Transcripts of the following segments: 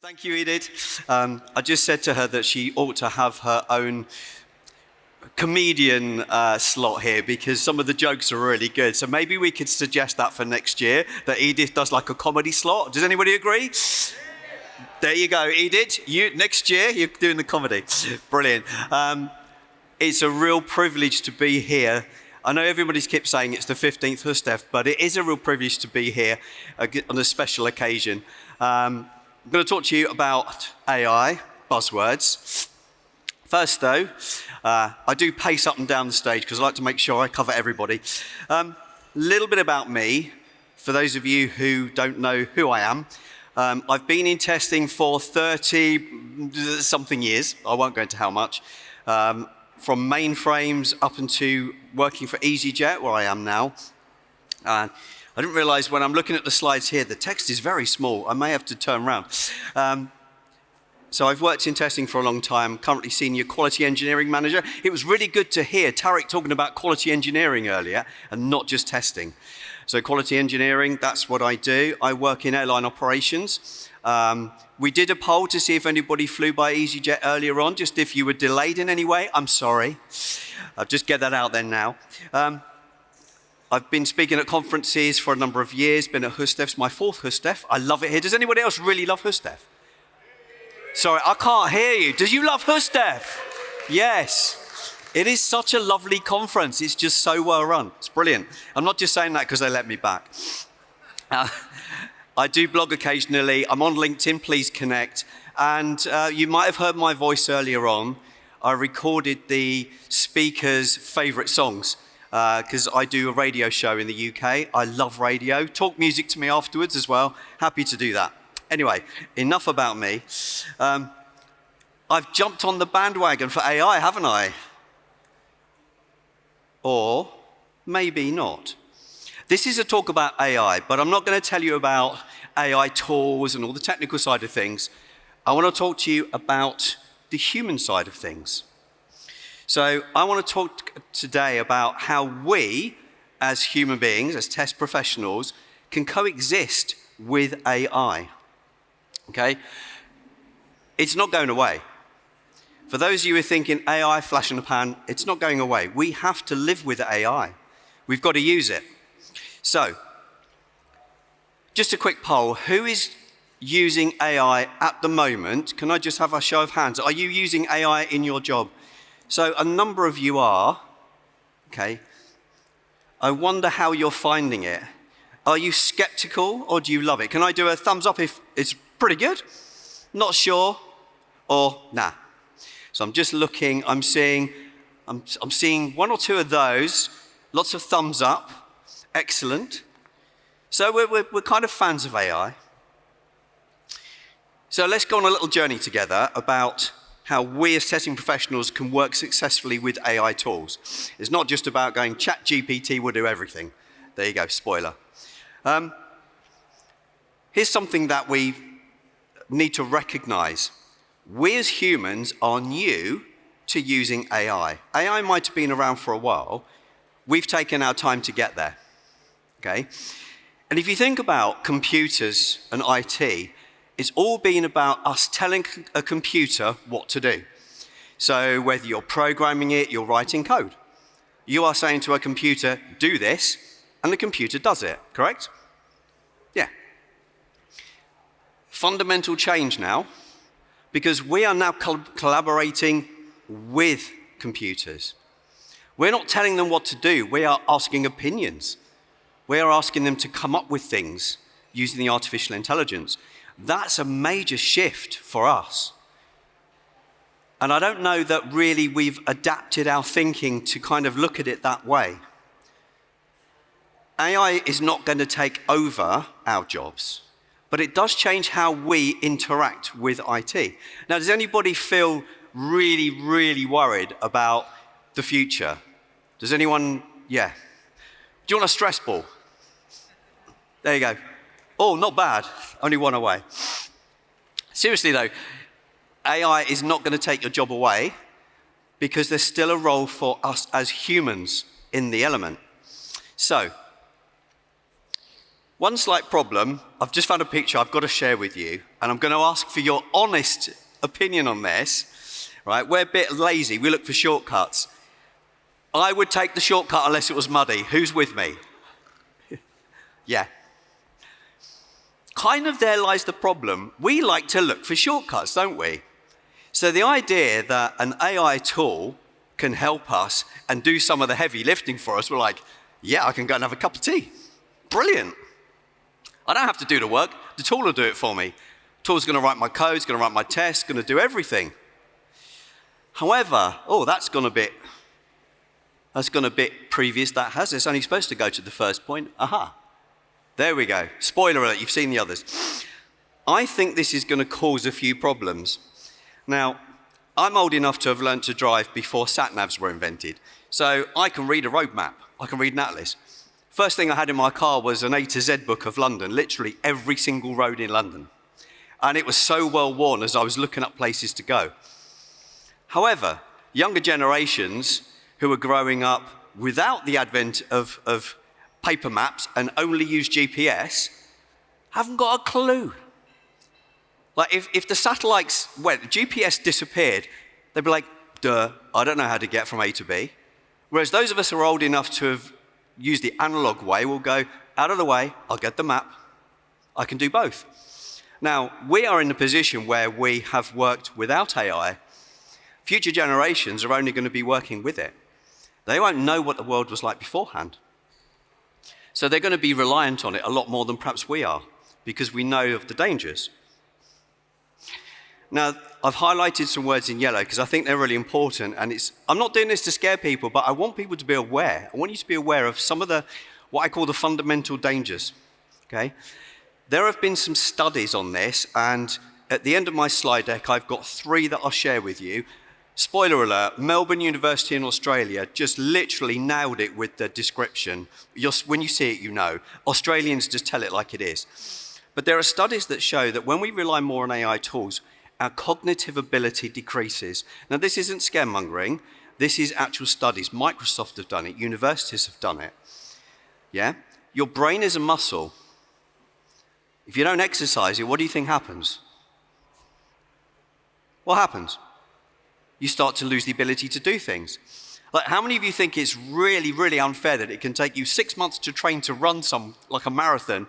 Thank you, Edith. I just said to her that she ought to have her own comedian slot here because some of the jokes are really good. So maybe we could suggest that for next year, that Edith does like a comedy slot. Does anybody agree? There you go, Edith. Next year, you're doing the comedy. Brilliant. It's a real privilege to be here. I know everybody keeps saying it's the 15th Hustef, but it is a real privilege to be here on a special occasion. I'm going to talk to you about AI, buzzwords. First though, I do pace up and down the stage because I like to make sure I cover everybody. Little bit about me, for those of you who don't know who I am. I've been in testing for 30-something years. I won't go into how much. From mainframes up into working for EasyJet, where I am now. I didn't realize when I'm looking at the slides here, the text is very small. I may have to turn around. So I've worked in testing for a long time, currently Senior Quality Engineering Manager. It was really good to hear Tarek talking about quality engineering earlier and not just testing. So quality engineering, that's what I do. I work in airline operations. We did a poll to see if anybody flew by EasyJet earlier on, just if you were delayed in any way. I'm sorry. I'll just get that out there now. I've been speaking at conferences for a number of years, been at Hustef, my fourth Hustef. I love it here. Does anybody else really love Hustef? Sorry, I can't hear you. Do you love Hustef? Yes. It is such a lovely conference. It's just so well run. It's brilliant. I'm not just saying that because they let me back. I do blog occasionally. I'm on LinkedIn, please connect. And you might have heard my voice earlier on. I recorded the speakers' favorite songs. Because I do a radio show in the UK. I love radio. Talk music to me afterwards as well. Happy to do that. Anyway, enough about me. I've jumped on the bandwagon for AI, haven't I? Or maybe not. This is a talk about AI, but I'm not going to tell you about AI tools and all the technical side of things. I want to talk to you about the human side of things. So I want to talk today about how we, as human beings, as test professionals, can coexist with AI. Okay? It's not going away. For those of you who are thinking AI, flash in the pan, it's not going away. We have to live with AI. We've got to use it. So, just a quick poll. Who is using AI at the moment? Can I just have a show of hands? Are you using AI in your job? So a number of you are, okay. I wonder how you're finding it. Are you skeptical or do you love it? Can I do a thumbs up if it's pretty good? Not sure or nah. So I'm just looking, I'm seeing one or two of those, lots of thumbs up, excellent. So we're kind of fans of AI. So let's go on a little journey together about how we as testing professionals can work successfully with AI tools. It's not just about going, ChatGPT will do everything. There you go, spoiler. Here's something that we need to recognize. We as humans are new to using AI. AI might have been around for a while. We've taken our time to get there, okay? And if you think about computers and IT, it's all been about us telling a computer what to do. So whether you're programming it, you're writing code. You are saying to a computer, do this, and the computer does it, correct? Yeah. Fundamental change now, because we are now collaborating with computers. We're not telling them what to do, we are asking opinions. We are asking them to come up with things using the artificial intelligence. That's a major shift for us. And I don't know that really we've adapted our thinking to kind of look at it that way. AI is not going to take over our jobs, but it does change how we interact with IT. Now, does anybody feel really, really worried about the future? Does anyone, yeah. Do you want a stress ball? There you go. Oh, not bad. Only one away. Seriously though, AI is not going to take your job away because there's still a role for us as humans in the element. So, one slight problem, I've just found a picture I've got to share with you, and I'm going to ask for your honest opinion on this, right? We're a bit lazy. We look for shortcuts. I would take the shortcut unless it was muddy. Who's with me? Yeah. Kind of there lies the problem. We like to look for shortcuts, don't we? So the idea that an AI tool can help us and do some of the heavy lifting for us, we're like, yeah, I can go and have a cup of tea. Brilliant. I don't have to do the work. The tool will do it for me. The tool's going to write my code, it's going to write my tests, going to do everything. However, that's gone a bit previous. It's only supposed to go to the first point. Aha. There we go. Spoiler alert, you've seen the others. I think this is going to cause a few problems. Now, I'm old enough to have learned to drive before sat-navs were invented. So I can read a road map. I can read an atlas. First thing I had in my car was an A to Z book of London, literally every single road in London. And it was so well worn as I was looking up places to go. However, younger generations who are growing up without the advent of paper maps and only use GPS haven't got a clue. Like if the satellites went, GPS disappeared, they'd be like, duh, I don't know how to get from A to B. Whereas those of us who are old enough to have used the analog way will go, out of the way, I'll get the map. I can do both. Now, we are in a position where we have worked without AI. Future generations are only going to be working with it. They won't know what the world was like beforehand. So they're going to be reliant on it a lot more than perhaps we are, because we know of the dangers. Now, I've highlighted some words in yellow because I think they're really important, and I'm not doing this to scare people, but I want people to be aware. I want you to be aware of some of what I call the fundamental dangers, okay? There have been some studies on this, and at the end of my slide deck, I've got 3 that I'll share with you. Spoiler alert, Melbourne University in Australia just literally nailed it with the description. When you see it, you know. Australians just tell it like it is. But there are studies that show that when we rely more on AI tools, our cognitive ability decreases. Now, this isn't scaremongering. This is actual studies. Microsoft have done it. Universities have done it. Yeah? Your brain is a muscle. If you don't exercise it, what do you think happens? What happens? You start to lose the ability to do things. Like, how many of you think it's really, really unfair that it can take you 6 months to train to run like a marathon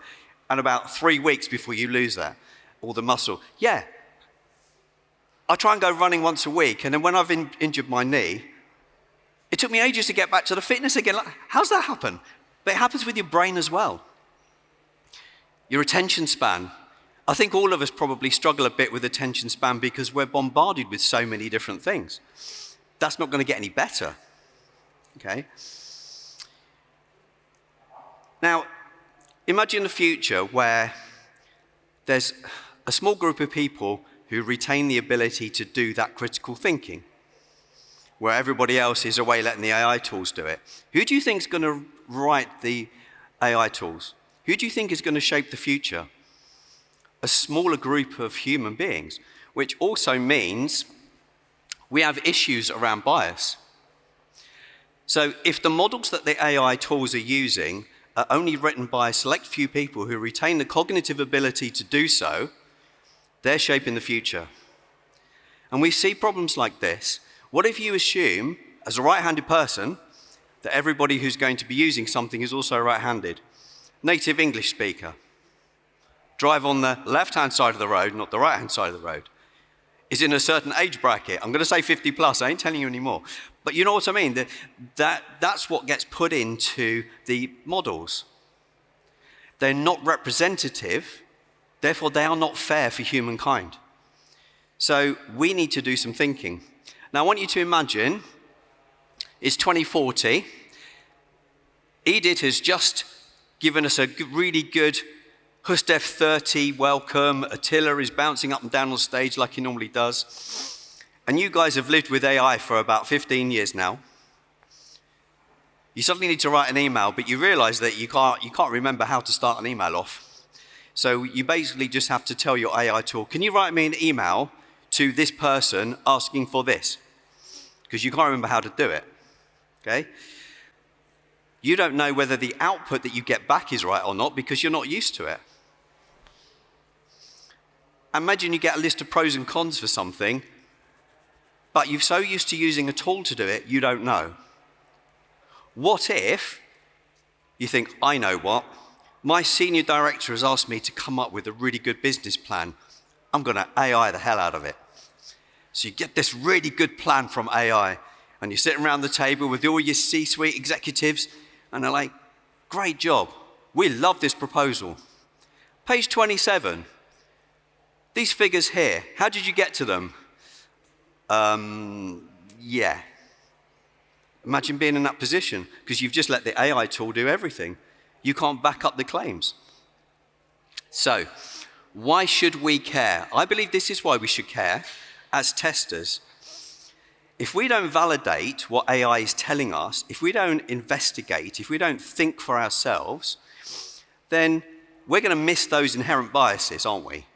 and about 3 weeks before you lose that, all the muscle? Yeah. I try and go running once a week, and then when I've injured my knee, it took me ages to get back to the fitness again. Like, how's that happen? But it happens with your brain as well. Your attention span. I think all of us probably struggle a bit with attention span because we're bombarded with so many different things. That's not going to get any better, okay? Now, imagine a future where there's a small group of people who retain the ability to do that critical thinking, where everybody else is away letting the AI tools do it. Who do you think is going to write the AI tools? Who do you think is going to shape the future? A smaller group of human beings, which also means we have issues around bias. So if the models that the AI tools are using are only written by a select few people who retain the cognitive ability to do so, they're shaping the future. And we see problems like this. What if you assume, as a right-handed person, that everybody who's going to be using something is also right-handed? Native English speaker. Drive on the left-hand side of the road, not the right-hand side of the road. Is in a certain age bracket. I'm going to say 50 plus, I ain't telling you anymore. But you know what I mean? That's what gets put into the models. They're not representative, therefore they are not fair for humankind. So we need to do some thinking. Now I want you to imagine it's 2040. Edith has just given us a really good Hustef 30 welcome. Attila is bouncing up and down on stage like he normally does. And you guys have lived with AI for about 15 years now. You suddenly need to write an email, but you realize that you can't remember how to start an email off. So you basically just have to tell your AI tool, can you write me an email to this person asking for this? Because you can't remember how to do it, okay? You don't know whether the output that you get back is right or not because you're not used to it. imagine you get a list of pros and cons for something, but you're so used to using a tool to do it, you don't know. What if you think, I know what, my senior director has asked me to come up with a really good business plan. I'm going to AI the hell out of it. So you get this really good plan from AI, and you're sitting around the table with all your C-suite executives, and they're like, great job. We love this proposal. Page 27. These figures here, how did you get to them? Yeah. Imagine being in that position, because you've just let the AI tool do everything. You can't back up the claims. So, why should we care? I believe this is why we should care as testers. If we don't validate what AI is telling us, if we don't investigate, if we don't think for ourselves, then we're going to miss those inherent biases, aren't we?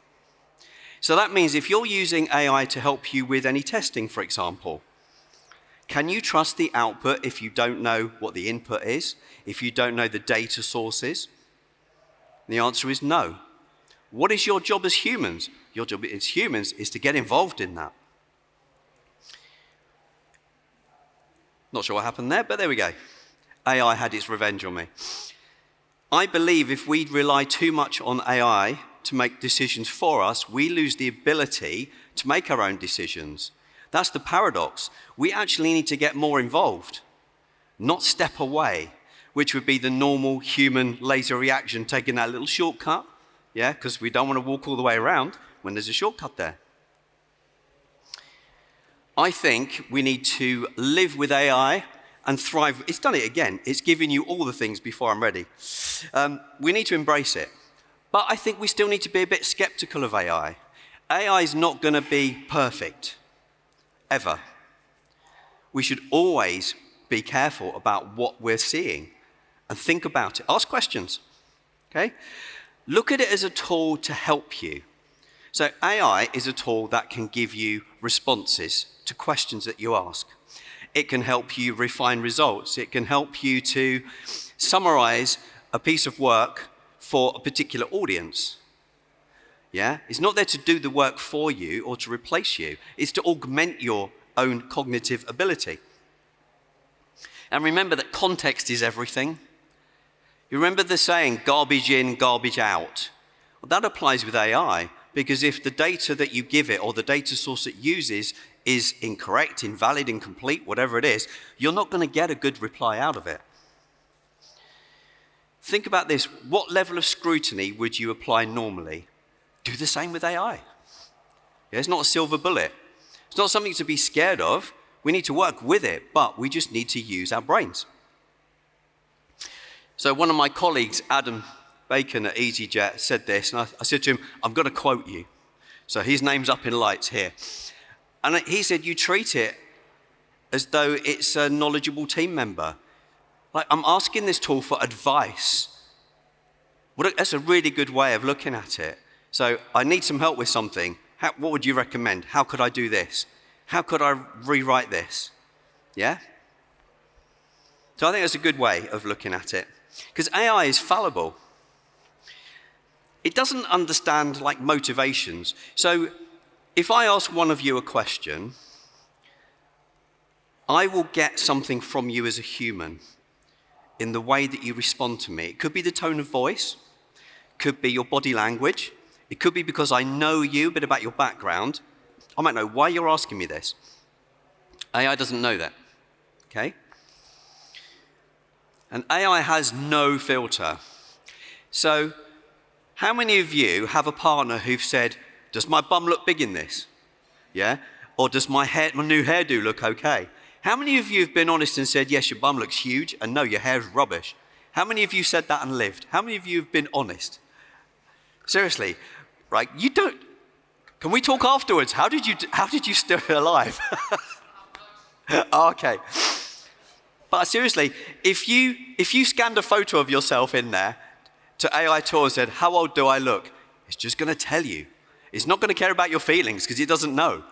So that means if you're using AI to help you with any testing, for example, can you trust the output if you don't know what the input is, if you don't know the data sources? The answer is no. What is your job as humans? Your job as humans is to get involved in that. Not sure what happened there, but there we go. AI had its revenge on me. I believe if we rely too much on AI to make decisions for us, we lose the ability to make our own decisions. That's the paradox. We actually need to get more involved, not step away, which would be the normal human laser reaction, taking that little shortcut, yeah, because we don't want to walk all the way around when there's a shortcut there. I think we need to live with AI and thrive. It's done it again. It's giving you all the things before I'm ready. We need to embrace it. But I think we still need to be a bit skeptical of AI. AI is not going to be perfect, ever. We should always be careful about what we're seeing and think about it. Ask questions, okay? Look at it as a tool to help you. So AI is a tool that can give you responses to questions that you ask. It can help you refine results. It can help you to summarize a piece of work for a particular audience. Yeah? It's not there to do the work for you or to replace you. It's to augment your own cognitive ability. And remember that context is everything. You remember the saying, garbage in, garbage out. Well, that applies with AI, because if the data that you give it or the data source it uses is incorrect, invalid, incomplete, whatever it is, you're not going to get a good reply out of it. Think about this. What level of scrutiny would you apply normally? Do the same with AI. Yeah, it's not a silver bullet. It's not something to be scared of. We need to work with it, but we just need to use our brains. So one of my colleagues, Adam Bacon at EasyJet, said this, and I said to him, I'm going to quote you. So his name's up in lights here. And he said, you treat it as though it's a knowledgeable team member. Like, I'm asking this tool for advice. That's a really good way of looking at it. So I need some help with something. What would you recommend? How could I do this? How could I rewrite this? Yeah? So I think that's a good way of looking at it. Because AI is fallible. It doesn't understand, like, motivations. So if I ask one of you a question, I will get something from you as a human in the way that you respond to me. It could be the tone of voice, could be your body language, it could be because I know you, a bit about your background. I might know why you're asking me this. AI doesn't know that, okay? And AI has no filter. So how many of you have a partner who've said, does my bum look big in this? Yeah? Or does my new hairdo look okay? How many of you have been honest and said, yes, your bum looks huge, and no, your hair's rubbish? How many of you said that and lived? How many of you have been honest? Seriously, right? You don't. Can we talk afterwards? How did you stay alive? Okay. But seriously, if you scanned a photo of yourself in there to AI tool and said, how old do I look? It's just going to tell you. It's not going to care about your feelings because it doesn't know.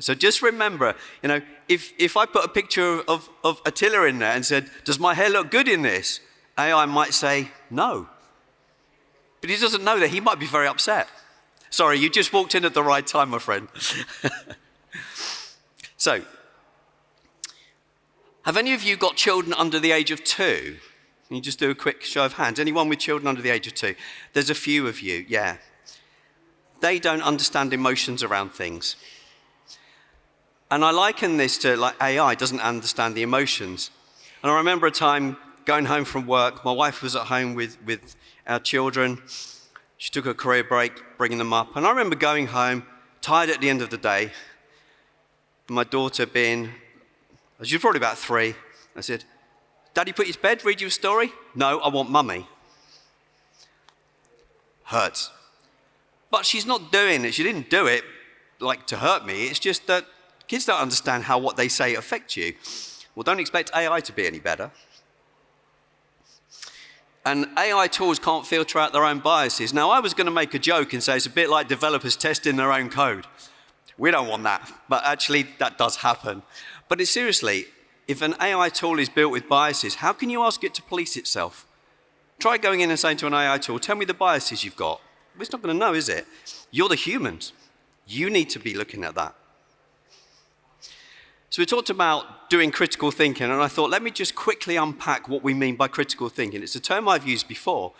So just remember, if I put a picture of Attila in there and said, does my hair look good in this? AI might say no. But he doesn't know that. He might be very upset. Sorry, you just walked in at the right time, my friend. So, have any of you got children under the age of 2? Can you just do a quick show of hands? Anyone with children under the age of 2? There's a few of you, yeah. They don't understand emotions around things. And I liken this to like AI doesn't understand the emotions. And I remember a time going home from work. My wife was at home with our children. She took a career break, bringing them up. And I remember going home, tired at the end of the day. My daughter being, she was probably about 3. I said, Daddy put you to bed, read you a story? No, I want mummy. Hurts. But she's not doing it. She didn't do it like to hurt me. It's just that kids don't understand how what they say affects you. Well, don't expect AI to be any better. And AI tools can't filter out their own biases. Now, I was going to make a joke and say it's a bit like developers testing their own code. We don't want that, but actually that does happen. But seriously, if an AI tool is built with biases, how can you ask it to police itself? Try going in and saying to an AI tool, tell me the biases you've got. It's not going to know, is it? You're the humans. You need to be looking at that. So we talked about doing critical thinking, and I thought, let me just quickly unpack what we mean by critical thinking. It's a term I've used before.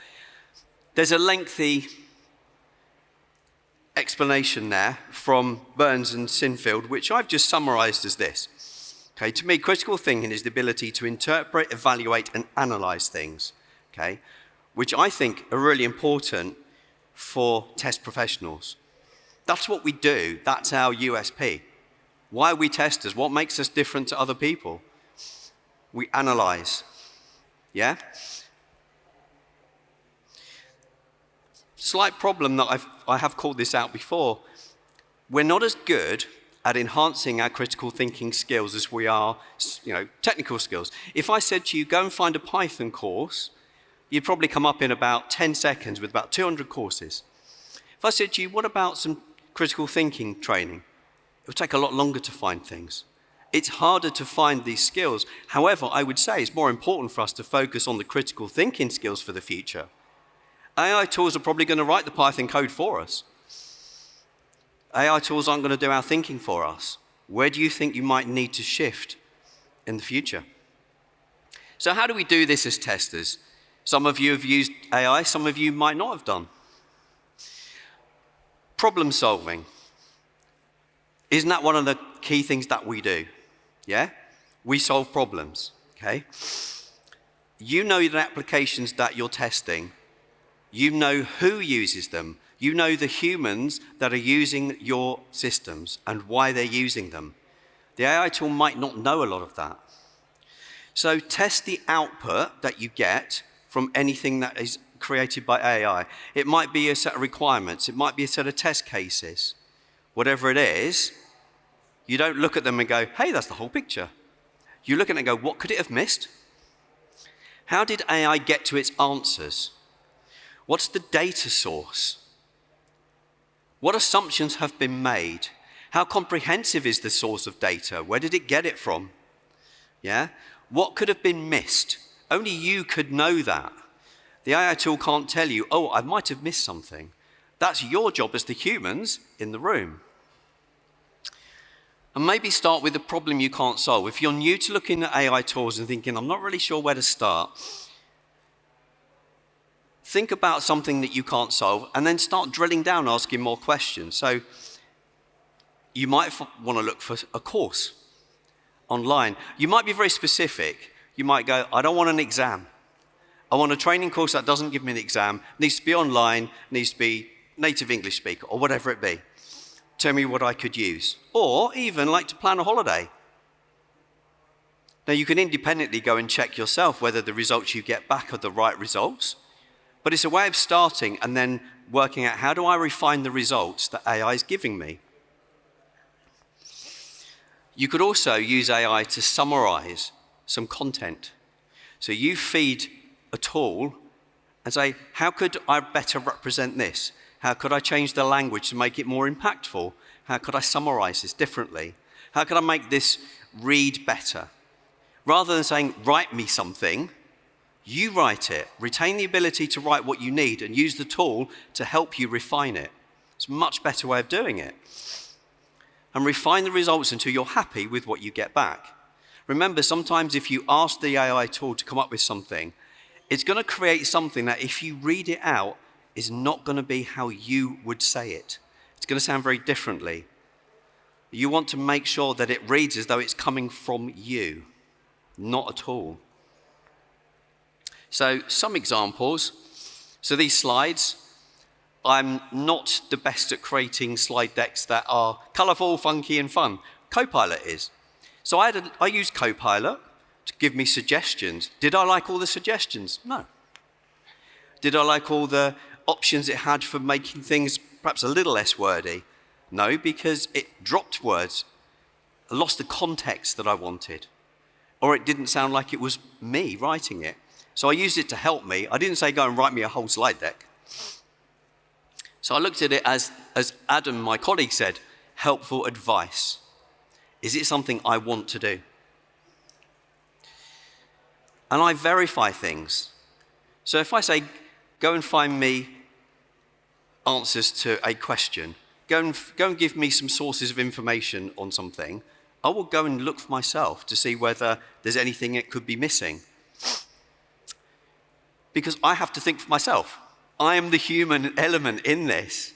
There's a lengthy explanation there from Burns and Sinfield, which I've just summarized as this. Okay, to me, critical thinking is the ability to interpret, evaluate, and analyze things, okay, which I think are really important for test professionals. That's what we do. That's our USP. Why are we testers? What makes us different to other people? We analyze, yeah? Slight problem that I have called this out before. We're not as good at enhancing our critical thinking skills as we are, technical skills. If I said to you, go and find a Python course, you'd probably come up in about 10 seconds with about 200 courses. If I said to you, what about some critical thinking training? It would take a lot longer to find things. It's harder to find these skills. However, I would say it's more important for us to focus on the critical thinking skills for the future. AI tools are probably going to write the Python code for us. AI tools aren't going to do our thinking for us. Where do you think you might need to shift in the future? So how do we do this as testers? Some of you have used AI, some of you might not have done. Problem solving. Isn't that one of the key things that we do? Yeah? We solve problems, okay? You know the applications that you're testing. You know who uses them. You know the humans that are using your systems and why they're using them. The AI tool might not know a lot of that. So test the output that you get from anything that is created by AI. It might be a set of requirements. It might be a set of test cases. Whatever it is, you don't look at them and go, hey, that's the whole picture. You look at it and go, what could it have missed? How did AI get to its answers? What's the data source? What assumptions have been made? How comprehensive is the source of data? Where did it get it from? Yeah? What could have been missed? Only you could know that. The AI tool can't tell you, oh, I might have missed something. That's your job as the humans in the room. And maybe start with a problem you can't solve. If you're new to looking at AI tools and thinking, I'm not really sure where to start, think about something that you can't solve and then start drilling down, asking more questions. So you might want to look for a course online. You might be very specific. You might go, I don't want an exam. I want a training course that doesn't give me an exam, needs to be online, needs to be native English speaker, or whatever it be. Tell me what I could use. Or even like to plan a holiday. Now you can independently go and check yourself whether the results you get back are the right results. But it's a way of starting and then working out how do I refine the results that AI is giving me. You could also use AI to summarize some content. So you feed a tool and say, how could I better represent this? How could I change the language to make it more impactful? How could I summarize this differently? How could I make this read better? Rather than saying, write me something, you write it. Retain the ability to write what you need and use the tool to help you refine it. It's a much better way of doing it. And refine the results until you're happy with what you get back. Remember, sometimes if you ask the AI tool to come up with something, it's going to create something that if you read it out, is not going to be how you would say it. It's going to sound very differently. You want to make sure that it reads as though it's coming from you, not at all. So some examples. So these slides, I'm not the best at creating slide decks that are colourful, funky and fun. Copilot is. So I used Copilot to give me suggestions. Did I like all the suggestions? No. Did I like all the options it had for making things perhaps a little less wordy? No, because it dropped words, lost the context that I wanted, or it didn't sound like it was me writing it. So I used it to help me. I didn't say go and write me a whole slide deck. So I looked at it as Adam, my colleague, said, helpful advice. Is it something I want to do? And I verify things. So if I say, go and find me answers to a question, go and give me some sources of information on something, I will go and look for myself to see whether there's anything it could be missing. Because I have to think for myself. I am the human element in this.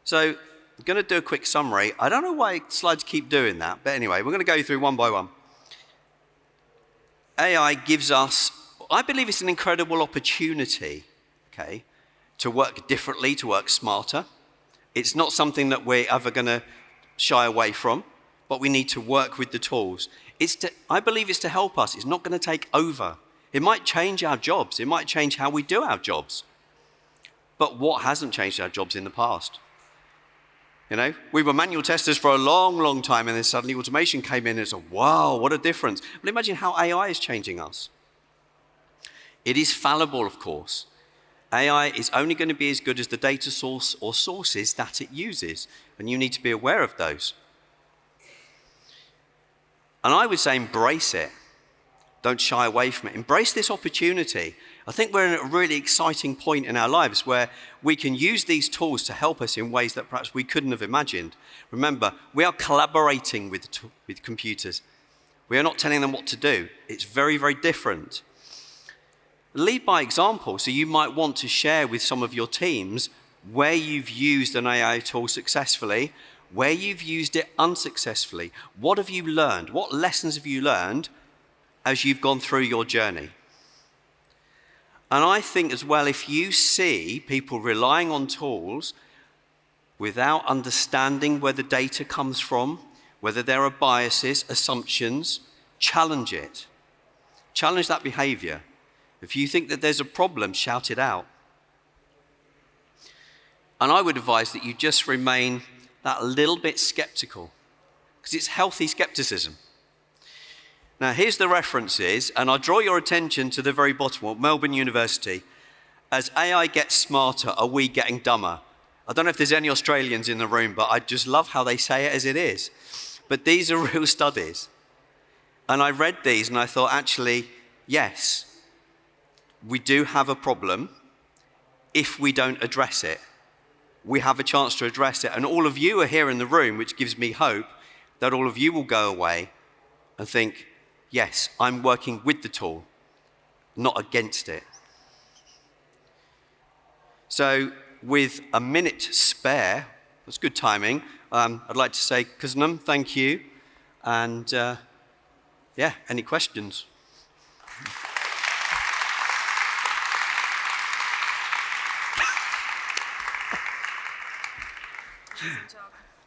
So I'm going to do a quick summary. I don't know why slides keep doing that, but anyway, we're going to go through one by one. AI gives us, I believe it's an incredible opportunity, okay, to work differently, to work smarter. It's not something that we're ever going to shy away from, but we need to work with the tools. I believe it's to help us. It's not going to take over. It might change our jobs. It might change how we do our jobs. But what hasn't changed our jobs in the past? You know, we were manual testers for a long, long time, and then suddenly automation came in and it's like, wow, what a difference. But imagine how AI is changing us. It is fallible, of course. AI is only going to be as good as the data source or sources that it uses, and you need to be aware of those. And I would say embrace it. Don't shy away from it. Embrace this opportunity. I think we're at a really exciting point in our lives where we can use these tools to help us in ways that perhaps we couldn't have imagined. Remember, we are collaborating with computers. We are not telling them what to do. It's very, very different. Lead by example. So you might want to share with some of your teams where you've used an AI tool successfully, where you've used it unsuccessfully. What have you learned? What lessons have you learned as you've gone through your journey? And I think as well, if you see people relying on tools without understanding where the data comes from, whether there are biases, assumptions, challenge it. Challenge that behavior. If you think that there's a problem, shout it out. And I would advise that you just remain that little bit skeptical, because it's healthy skepticism. Now, here's the references, and I draw your attention to the very bottom one, Melbourne University. As AI gets smarter, are we getting dumber? I don't know if there's any Australians in the room, but I just love how they say it as it is. But these are real studies. And I read these and I thought, actually, yes, we do have a problem if we don't address it. We have a chance to address it. And all of you are here in the room, which gives me hope that all of you will go away and think, yes, I'm working with the tool, not against it. So with a minute spare, that's good timing, I'd like to say, Kuznam, thank you. And yeah, any questions?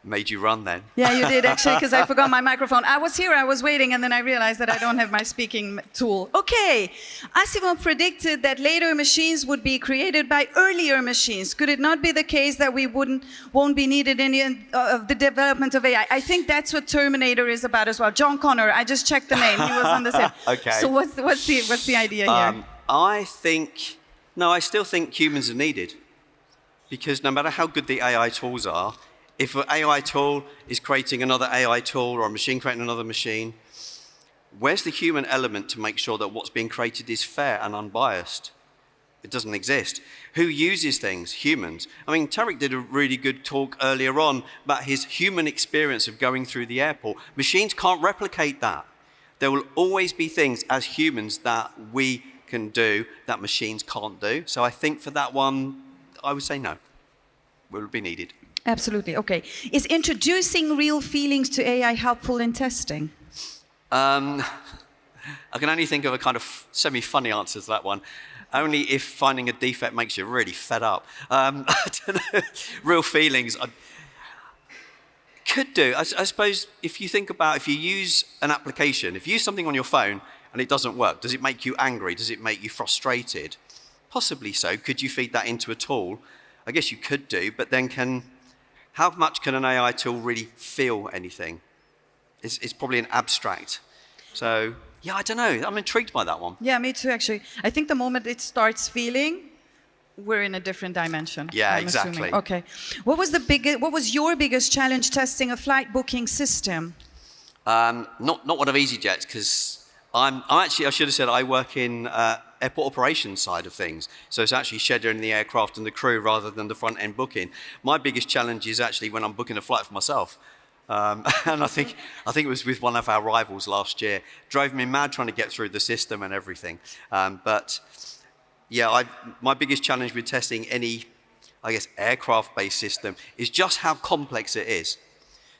Made you run then. Yeah, you did actually, because I forgot my microphone. I was here, I was waiting, and then I realized that I don't have my speaking tool. Okay, Asimov predicted that later machines would be created by earlier machines. Could it not be the case that we won't be needed in the development of AI? I think that's what Terminator is about as well. John Connor, I just checked the name. He was on the set. Okay. So what's the idea here? I still think humans are needed, because no matter how good the AI tools are, if an AI tool is creating another AI tool or a machine creating another machine, where's the human element to make sure that what's being created is fair and unbiased? It doesn't exist. Who uses things? Humans. I mean, Tarek did a really good talk earlier on about his human experience of going through the airport. Machines can't replicate that. There will always be things as humans that we can do that machines can't do. So I think for that one, I would say no. Will be needed. Absolutely. Okay. Is introducing real feelings to AI helpful in testing? I can only think of a kind of semi-funny answer to that one. Only if finding a defect makes you really fed up. I don't know. Real feelings. Could do. I suppose if you think about, if you use an application, if you use something on your phone and it doesn't work, does it make you angry? Does it make you frustrated? Possibly so. Could you feed that into a tool? I guess you could do, but then how much can an AI tool really feel anything? It's probably an abstract. So, yeah, I don't know. I'm intrigued by that one. Yeah, me too, actually. I think the moment it starts feeling, we're in a different dimension. Yeah, I'm exactly. Assuming. Okay. What was your biggest challenge testing a flight booking system? Not one of EasyJet's, because I'm actually, I should have said, I work in airport operations side of things. So it's actually scheduling the aircraft and the crew rather than the front end booking. My biggest challenge is actually when I'm booking a flight for myself. And I think it was with one of our rivals last year. Drove me mad trying to get through the system and everything. But yeah, my biggest challenge with testing any, I guess, aircraft-based system is just how complex it is.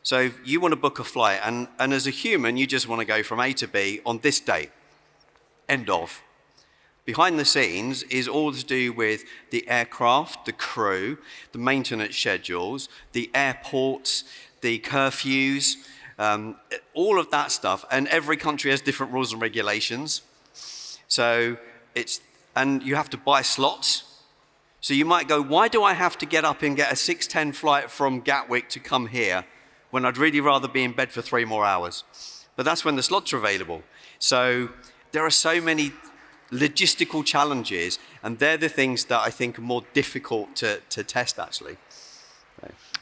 So you want to book a flight, and as a human, you just want to go from A to B on this date. End of. Behind the scenes is all to do with the aircraft, the crew, the maintenance schedules, the airports, the curfews, all of that stuff. And every country has different rules and regulations. So and you have to buy slots. So you might go, why do I have to get up and get a 6:10 flight from Gatwick to come here when I'd really rather be in bed for 3 more hours? But that's when the slots are available. So there are so many logistical challenges, and they're the things that I think are more difficult to test, actually.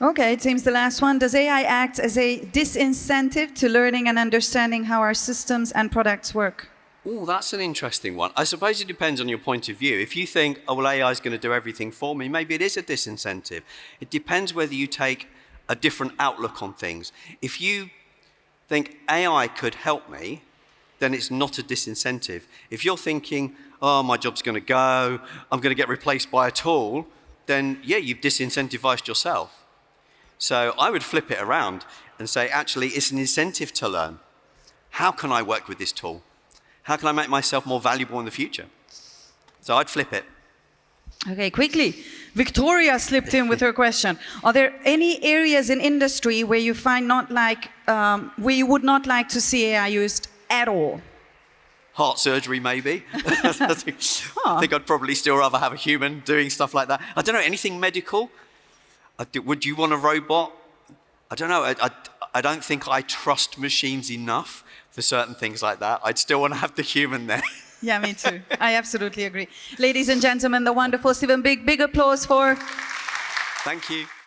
Okay, it seems the last one. Does AI act as a disincentive to learning and understanding how our systems and products work? Oh, that's an interesting one. I suppose it depends on your point of view. If you think, oh, well, AI is going to do everything for me, maybe it is a disincentive. It depends whether you take a different outlook on things. If you think AI could help me, then it's not a disincentive. If you're thinking, oh, my job's going to go, I'm going to get replaced by a tool, then yeah, you've disincentivized yourself. So I would flip it around and say, actually, it's an incentive to learn. How can I work with this tool? How can I make myself more valuable in the future? So I'd flip it. Okay, quickly. Victoria slipped in with her question. Are there any areas in industry where you find where you would not like to see AI used at all? Heart surgery, maybe. I think I'd probably still rather have a human doing stuff like that. I don't know, anything medical? Would you want a robot? I don't know. I don't think I trust machines enough for certain things like that. I'd still want to have the human there. Yeah, me too. I absolutely agree. Ladies and gentlemen, the wonderful Stephen, big applause for... Thank you.